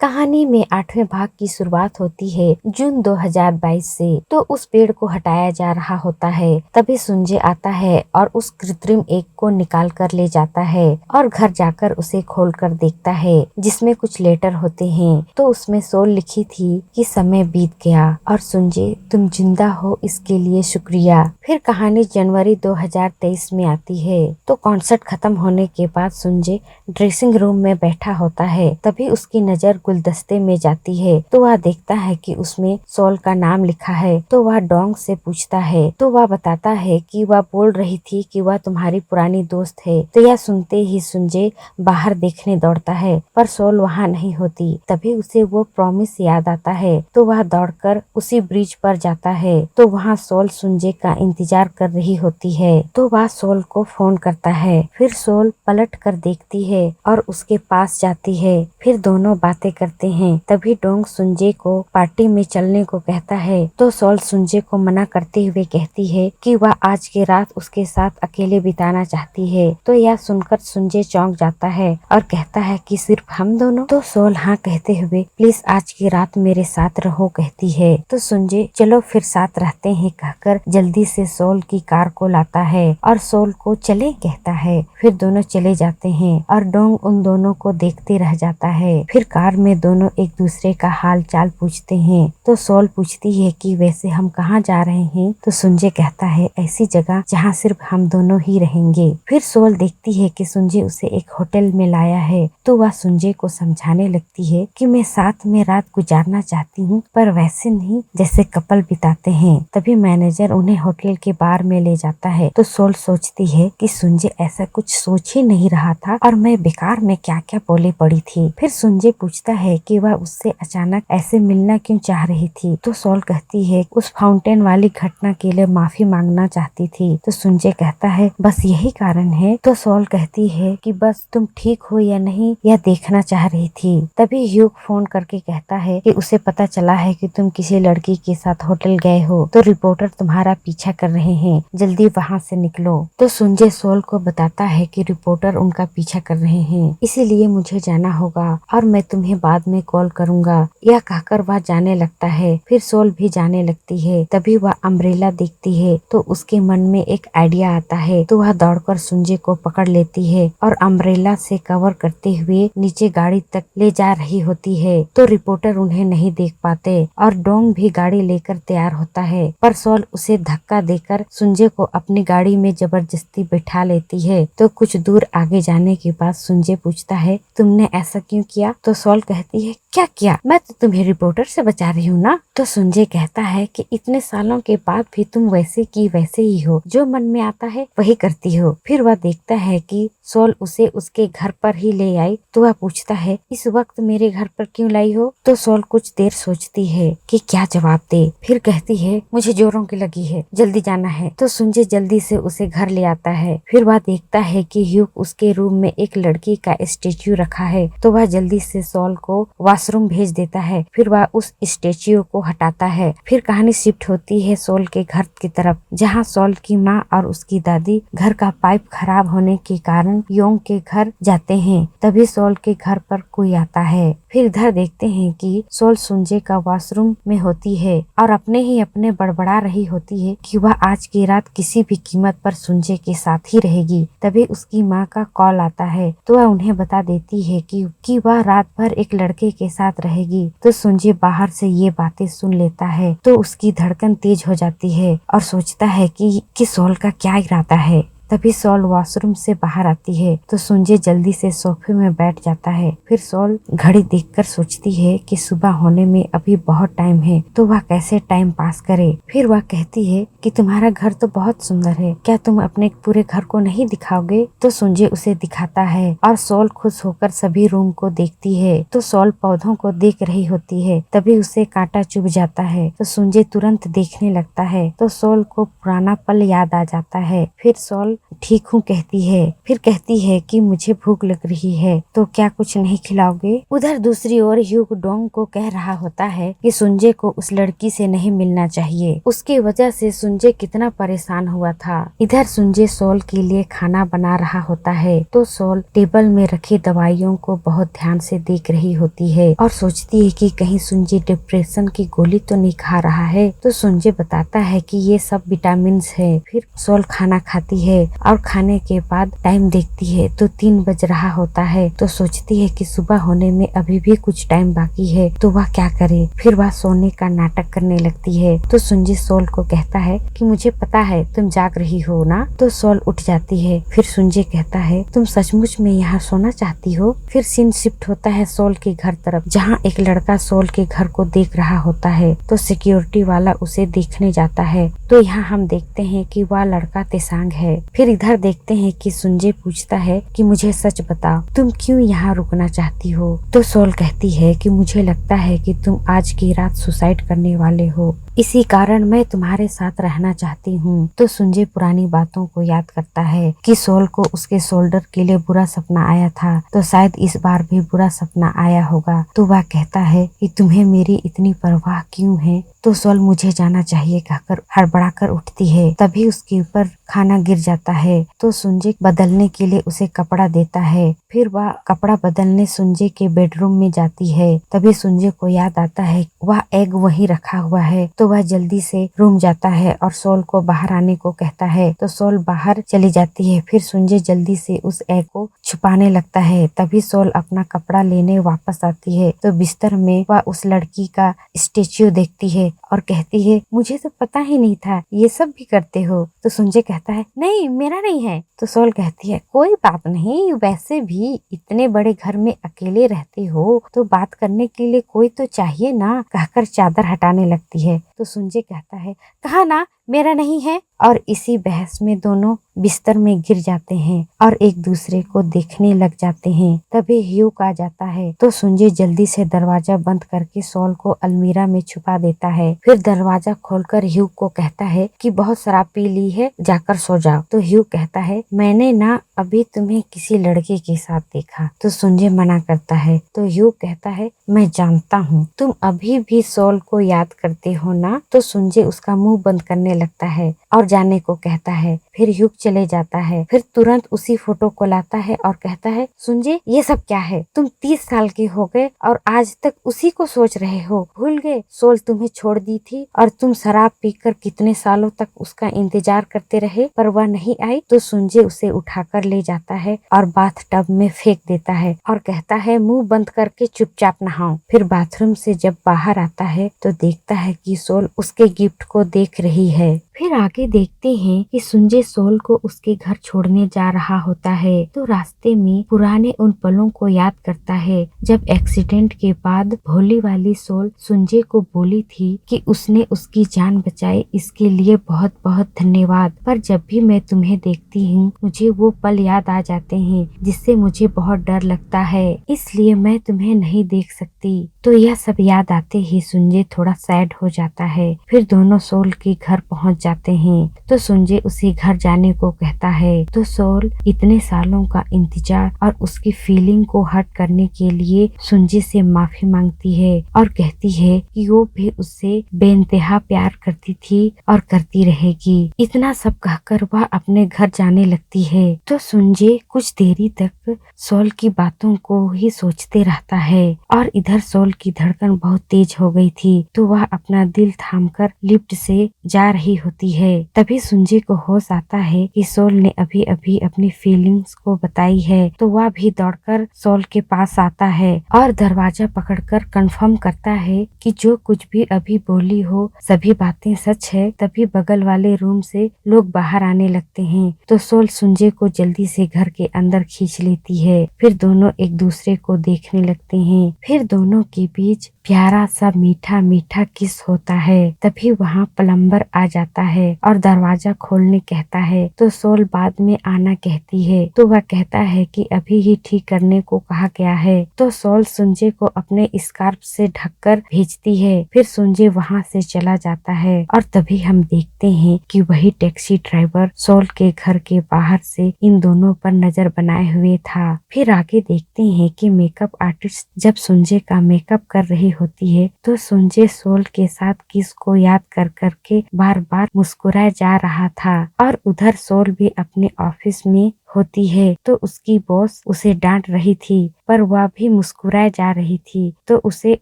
कहानी में 8वें भाग की शुरुआत होती है जून 2022 से। तो उस पेड़ को हटाया जा रहा होता है, तभी सुंजे आता है और उस कृत्रिम एग को निकाल कर ले जाता है और घर जाकर उसे खोलकर देखता है जिसमें कुछ लेटर होते हैं। तो उसमें सोल लिखी थी कि समय बीत गया और सुंजे तुम जिंदा हो इसके लिए शुक्रिया। फिर कहानी जनवरी 2023 में आती है। तो कॉन्सर्ट खत्म होने के बाद सुंजे ड्रेसिंग रूम में बैठा होता है, तभी उसकी नजर गुलदस्ते में जाती है। तो वह देखता है कि उसमें सोल का नाम लिखा है। तो वह डोंग से पूछता है, तो वह बताता है कि वह बोल रही थी कि वह तुम्हारी पुरानी दोस्त है। तो यह सुनते ही सुंजे बाहर देखने दौड़ता है, पर सोल वहाँ नहीं होती। तभी उसे वो प्रॉमिस याद आता है, तो वह दौड़कर उसी ब्रिज पर जाता है। तो वहाँ सोल सुंजे का इंतजार कर रही होती है। तो वह सोल को फोन करता है। फिर सोल पलट कर देखती है और उसके पास जाती है। फिर दोनों बातें करते हैं। तभी डोंग सुंजे को पार्टी में चलने को कहता है। तो सोल सुंजे को मना करते हुए कहती है कि वह आज की रात उसके साथ अकेले बिताना चाहती है। तो यह सुनकर सुंजे चौंक जाता है और कहता है कि सिर्फ हम दोनों। तो सोल हाँ कहते हुए प्लीज आज की रात मेरे साथ रहो कहती है। तो सुंजे चलो फिर साथ रहते हैं कहकर जल्दी से सोल की कार को लाता है और सोल को चले कहता है। फिर दोनों चले जाते हैं और डोंग उन दोनों को देखते रह जाता है। फिर कार में दोनों एक दूसरे का हाल चाल पूछते हैं। तो सोल पूछती है कि वैसे हम कहाँ जा रहे हैं। तो सुंजे कहता है ऐसी जगह जहाँ सिर्फ हम दोनों ही रहेंगे। फिर सोल देखती है कि सुंजे उसे एक होटल में लाया है। तो वह सुंजे को समझाने लगती है कि मैं साथ में रात गुजारना चाहती हूँ, पर वैसे नहीं जैसे कपल बिताते हैं। तभी मैनेजर उन्हें होटल के बार में ले जाता है। तो सोल सोचती है कि सुंजे ऐसा कुछ सोच ही नहीं रहा था और मैं बेकार में क्या क्या बोले पड़ी थी। फिर सुंजे पूछता है कि वह उससे अचानक ऐसे मिलना क्यों चाह रही थी। तो सोल कहती है उस फाउंटेन वाली घटना के लिए माफी मांगना चाहती थी। तो सुंजे कहता है बस यही कारण है। तो सोल कहती है कि बस तुम ठीक हो या नहीं यह देखना चाह रही थी। तभी ह्यूग फोन करके कहता है कि उसे पता चला है कि तुम किसी लड़की के साथ होटल गए हो। तो रिपोर्टर तुम्हारा पीछा कर रहे हैं, जल्दी वहाँ से निकलो। तो सुंजे सोल को बताता है कि रिपोर्टर उनका पीछा कर रहे हैं, इसीलिए मुझे जाना होगा और मैं तुम्हें बाद में कॉल करूंगा। यह कहकर वह जाने लगता है। फिर सोल भी जाने लगती है। तभी वह अम्ब्रेला देखती है तो उसके मन में एक आइडिया आता है। तो वह दौड़कर सुंजे को पकड़ लेती है और अम्ब्रेला से कवर करते हुए नीचे गाड़ी तक ले जा रही होती है। तो रिपोर्टर उन्हें नहीं देख पाते और डोंग भी गाड़ी लेकर तैयार होता है, पर सोल उसे धक्का देकर सुंजे को अपनी गाड़ी में जबरदस्ती बैठा लेती है। तो कुछ दूर आगे जाने के बाद सुंजे पूछता है तुमने ऐसा क्यों किया। तो सोल कहती है क्या किया, मैं तो तुम्हें रिपोर्टर से बचा रही हूँ ना। तो सुंजे कहता है कि इतने सालों के बाद भी तुम वैसे की वैसे ही हो, जो मन में आता है वही करती हो। फिर वह देखता है कि सोल उसे उसके घर पर ही ले आई। तो वह पूछता है इस वक्त मेरे घर पर क्यों लाई हो। तो सोल कुछ देर सोचती है कि क्या जवाब दे। फिर कहती है मुझे जोरों की लगी है, जल्दी जाना है। तो सुंजे जल्दी से उसे घर ले आता है। फिर वह देखता है कि ह्यूग उसके रूम में एक लड़की का स्टेच्यू रखा है। तो वह जल्दी से सोल को वॉशरूम भेज देता है। फिर वह उस स्टेच्यू को हटाता है। फिर कहानी शिफ्ट होती है सोल के घर की तरफ, जहाँ सोल की माँ और उसकी दादी घर का पाइप खराब होने के कारण योंग के घर जाते हैं। तभी सोल के घर पर कोई आता है। फिर इधर देखते हैं कि सोल सुंजे का वॉशरूम में होती है और अपने बड़बड़ा रही होती है कि वह आज की रात किसी भी कीमत पर सुंजे के साथ ही रहेगी। तभी उसकी माँ का कॉल आता है। तो वह उन्हें बता देती है कि वह रात भर एक लड़के के साथ रहेगी। तो सुंजे बाहर से ये बातें सुन लेता है तो उसकी धड़कन तेज हो जाती है और सोचता है कि सोल का क्या इरादा है। तभी सोल वॉशरूम से बाहर आती है तो सुंजे जल्दी से सोफे में बैठ जाता है। फिर सोल घड़ी देखकर सोचती है कि सुबह होने में अभी बहुत टाइम है, तो वह कैसे टाइम पास करे। फिर वह कहती है कि तुम्हारा घर तो बहुत सुंदर है, क्या तुम अपने पूरे घर को नहीं दिखाओगे। तो सुंजे उसे दिखाता है और सोल खुश होकर सभी रूम को देखती है। तो सोल पौधों को देख रही होती है, तभी उसे कांटा चुभ जाता है। तो सुंजे तुरंत देखने लगता है तो सोल को पुराना पल याद आ जाता है। फिर सोल सोल ठीक हूँ कहती है। फिर कहती है कि मुझे भूख लग रही है, तो क्या कुछ नहीं खिलाओगे? उधर दूसरी ओर ह्यूग डोंग को कह रहा होता है कि सुंजे को उस लड़की से नहीं मिलना चाहिए, उसकी वजह से सुंजे कितना परेशान हुआ था। इधर सुंजे सोल के लिए खाना बना रहा होता है, तो सोल टेबल में रखी दवाइयों को बहुत ध्यान से देख रही होती है और सोचती है कि कहीं सुंजे डिप्रेशन की गोली तो नहीं खा रहा है। तो सुंजे बताता है कि ये सब विटामिन है। फिर सोल खाना खाती है और खाने के बाद टाइम देखती है तो 3 बज रहा होता है। तो सोचती है कि सुबह होने में अभी भी कुछ टाइम बाकी है, तो वह क्या करे। फिर वह सोने का नाटक करने लगती है। तो सुंजे सोल को कहता है कि मुझे पता है तुम जाग रही हो ना। तो सोल उठ जाती है। फिर सुंजे कहता है तुम सचमुच में यहाँ सोना चाहती हो। फिर सीन शिफ्ट होता है सोल के घर तरफ, जहाँ एक लड़का सोल के घर को देख रहा होता है। तो सिक्योरिटी वाला उसे देखने जाता है। तो यहाँ हम देखते हैं कि वह लड़का तेसांग है। फिर इधर देखते हैं कि सुंजे पूछता है कि मुझे सच बताओ, तुम क्यों यहाँ रुकना चाहती हो। तो सोल कहती है कि मुझे लगता है कि तुम आज की रात सुसाइड करने वाले हो, इसी कारण मैं तुम्हारे साथ रहना चाहती हूँ। तो सुंजे पुरानी बातों को याद करता है कि सोल को उसके शोल्डर के लिए बुरा सपना आया था, तो शायद इस बार भी बुरा सपना आया होगा। तो वह कहता है कि तुम्हें मेरी इतनी परवाह क्यों है। तो सोल मुझे जाना चाहिए कहकर हड़बड़ाकर उठती है। तभी उसके ऊपर खाना गिर जाता है। तो सुंजे बदलने के लिए उसे कपड़ा देता है। फिर वह कपड़ा बदलने सुंजे के बेडरूम में जाती है। तभी सुंजे को याद आता है वह एग वहीं रखा हुआ है। तो वह जल्दी से रूम जाता है और सोल को बाहर आने को कहता है। तो सोल बाहर चली जाती है। फिर सुंजे जल्दी से उस एग को छुपाने लगता है। तभी सोल अपना कपड़ा लेने वापस आती है। तो बिस्तर में वह उस लड़की का स्टेच्यू देखती है और कहती है मुझे तो पता ही नहीं था ये सब भी करते हो। तो सुंजे कहता है नहीं मेरा नहीं है। तो सोल कहती है कोई बात नहीं, वैसे भी इतने बड़े घर में अकेले रहते हो तो बात करने के लिए कोई तो चाहिए ना, कहकर चादर हटाने लगती है। तो सुंजे कहता है कहा ना मेरा नहीं है। और इसी बहस में दोनों बिस्तर में गिर जाते हैं और एक दूसरे को देखने लग जाते हैं। तभी ह्यूग आ जाता है। तो सुंजे जल्दी से दरवाजा बंद करके सोल को अलमीरा में छुपा देता है। फिर दरवाजा खोलकर ह्यूग को कहता है कि बहुत शराब पी ली है, जाकर सो जाओ। तो ह्यूग कहता है मैंने ना अभी तुम्हें किसी लड़के के साथ देखा। तो सुंजे मना करता है। तो ह्यूग कहता है मैं जानता हूँ तुम अभी भी सोल को याद करते हो ना। तो सुंजे उसका मुंह बंद करने लगता है और जाने को कहता है। फिर ह्यूग चले जाता है। फिर तुरंत उसी फोटो को लाता है और कहता है सुंजे ये सब क्या है, तुम 30 साल के हो गए और आज तक उसी को सोच रहे हो, भूल गए सोल तुम्हें छोड़ दी थी और तुम शराब पीकर कितने सालों तक उसका इंतजार करते रहे पर वह नहीं आई। तो सुंजे उसे उठाकर ले जाता है और बाथ टब में फेंक देता है और कहता है मुंह बंद करके चुपचाप नहाओ। फिर बाथरूम से जब बाहर आता है तो देखता है कि सोल उसके गिफ्ट को देख रही है। फिर आगे देखते हैं कि सुंजे सोल को उसके घर छोड़ने जा रहा होता है। तो रास्ते में पुराने उन पलों को याद करता है जब एक्सीडेंट के बाद भोली वाली सोल सुंजे को बोली थी कि उसने उसकी जान बचाई, इसके लिए बहुत बहुत धन्यवाद। पर जब भी मैं तुम्हें देखती हूँ मुझे वो पल याद आ जाते हैं जिससे मुझे बहुत डर लगता है, इसलिए मैं तुम्हें नहीं देख सकती। तो यह सब याद आते ही सुंजे थोड़ा सैड हो जाता है। फिर दोनों सोल के घर पहुँच जाते हैं। तो सुंजे उसे घर जाने को कहता है। तो सोल इतने सालों का इंतजार और उसकी फीलिंग को हर्ट करने के लिए सुंजे से माफी मांगती है और कहती है कि वो भी उससे बेइंतहा प्यार करती थी और करती रहेगी। इतना सब कहकर वह अपने घर जाने लगती है। तो सुंजे कुछ देरी तक सोल की बातों को ही सोचते रहता है और इधर सोल की धड़कन बहुत तेज हो गई थी। तो वह अपना दिल थामकर लिफ्ट से जा रही होती है। तभी सुंजे को होश आता है कि सोल ने अभी अभी अपनी फीलिंग्स को बताई है। तो वह भी दौड़कर सोल के पास आता है और दरवाजा पकड़कर कंफर्म करता है कि जो कुछ भी अभी बोली हो सभी बातें सच है। तभी बगल वाले रूम से लोग बाहर आने लगते हैं। तो सोल सुंजे को जल्दी से घर के अंदर खींच लेती है। फिर दोनों एक दूसरे को देखने लगते हैं। फिर दोनों के बीच प्यारा सा मीठा मीठा किस होता है। तभी वहाँ प्लम्बर आ जाता है और दरवाजा खोलने कहता है तो सोल बाद में आना कहती है। तो वह कहता है कि अभी ही ठीक करने को कहा गया है। तो सोल सुंजे को अपने स्कार्फ से ढककर भेजती है। फिर सुंजे वहाँ से चला जाता है और तभी हम देखते हैं कि वही टैक्सी ड्राइवर सोल के घर के बाहर से इन दोनों पर नजर बनाए हुए था। फिर आगे देखते हैं कि मेकअप आर्टिस्ट जब सुंजे का मेकअप कर रही होती है तो सुंजे सोल के साथ किस को याद कर करके बार बार मुस्कुराया जा रहा था। और उधर सोल भी अपने ऑफिस में होती है तो उसकी बॉस उसे डांट रही थी पर वह भी मुस्कुराए जा रही थी तो उसे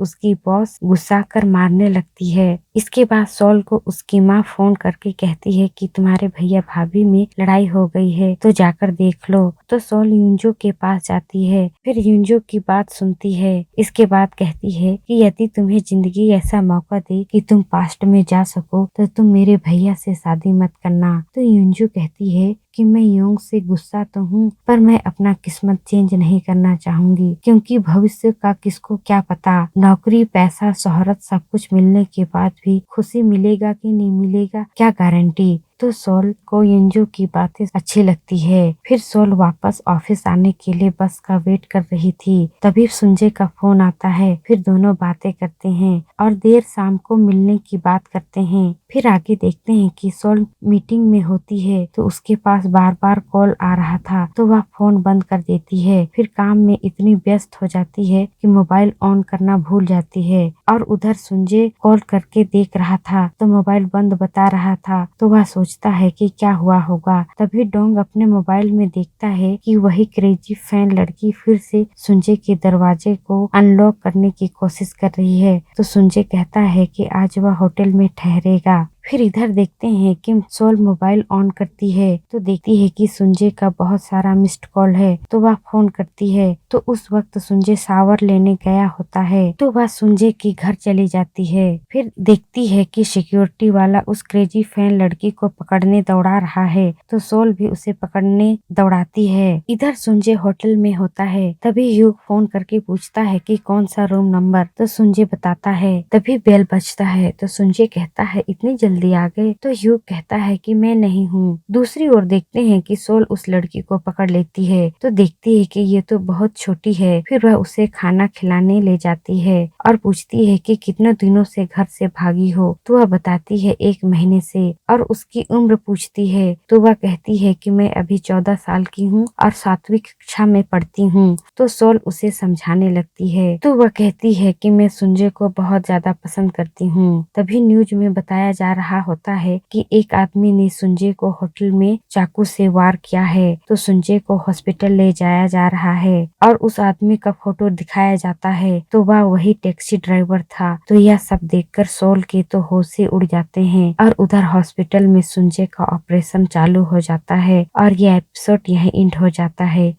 उसकी बॉस गुस्सा कर मारने लगती है। इसके बाद सोल को उसकी माँ फोन करके कहती है कि तुम्हारे भैया भाभी में लड़ाई हो गई है तो जाकर देख लो। तो सोल युंजो के पास जाती है। फिर युंजो की बात सुनती है। इसके बाद कहती है कि यदि तुम्हें जिंदगी ऐसा मौका दे कि तुम पास्ट में जा सको तो तुम मेरे भैया से शादी मत करना। तो युंजो कहती है कि मैं योंग से गुस्सा तो हूँ पर मैं अपना किस्मत चेंज नहीं करना चाहूंगी क्योंकि भविष्य का किसको क्या पता। नौकरी पैसा शोहरत सब कुछ मिलने के बाद भी खुशी मिलेगा कि नहीं मिलेगा क्या गारंटी। तो सोल को युंजो की बातें अच्छी लगती है। फिर सोल वापस ऑफिस आने के लिए बस का वेट कर रही थी। तभी सुंजे का फोन आता है। फिर दोनों बातें करते हैं और देर शाम को मिलने की बात करते हैं। फिर आगे देखते हैं कि सोल मीटिंग में होती है तो उसके पास बार बार कॉल आ रहा था तो वह फोन बंद कर देती है। फिर काम में इतनी व्यस्त हो जाती है कि मोबाइल ऑन करना भूल जाती है। और उधर सुंजे कॉल करके देख रहा था तो मोबाइल बंद बता रहा था तो वह सोचता है कि क्या हुआ होगा। तभी डोंग अपने मोबाइल में देखता है कि वही क्रेजी फैन लड़की फिर से सुंजे के दरवाजे को अनलॉक करने की कोशिश कर रही है। तो सुंजे कहता है कि आज वह होटल में ठहरेगा। फिर इधर देखते हैं कि सोल मोबाइल ऑन करती है तो देखती है कि सुंजे का बहुत सारा मिस्ड कॉल है तो वह फोन करती है। तो उस वक्त सुंजे शावर लेने गया होता है तो वह सुंजे के घर चली जाती है। फिर देखती है कि सिक्योरिटी वाला उस क्रेजी फैन लड़की को पकड़ने दौड़ा रहा है तो सोल भी उसे पकड़ने दौड़ाती है। इधर सुंजे होटल में होता है। तभी ह्यूग फोन करके पूछता है कि कौन सा रूम नंबर। तो सुंजे बताता है। तभी बेल बजता है तो सुंजे कहता है इतनी जल्दी आ गए। तो ह्यूग कहता है कि मैं नहीं हूँ। दूसरी ओर देखते हैं कि सोल उस लड़की को पकड़ लेती है तो देखती है कि ये तो बहुत छोटी है। फिर वह उसे खाना खिलाने ले जाती है और पूछती है कि कितने दिनों से घर से भागी हो। तो वह बताती है 1 महीने से। और उसकी उम्र पूछती है तो वह कहती है कि मैं अभी 14 साल की हूँ और 7वीं कक्षा में पढ़ती हूँ। तो सोल उसे समझाने लगती है तो वह कहती है कि मैं सुंजे को बहुत ज्यादा पसंद करती हूँ। तभी न्यूज में बताया जा रहा होता है कि एक आदमी ने सुंजे को होटल में चाकू से वार किया है तो सुंजे को हॉस्पिटल ले जाया जा रहा है और उस आदमी का फोटो दिखाया जाता है तो वह वही टैक्सी ड्राइवर था। तो यह सब देखकर सोल के तो होश ही उड़ जाते हैं और उधर हॉस्पिटल में सुंजे का ऑपरेशन चालू हो जाता है और यह एपिसोड यहीं एंड हो जाता है।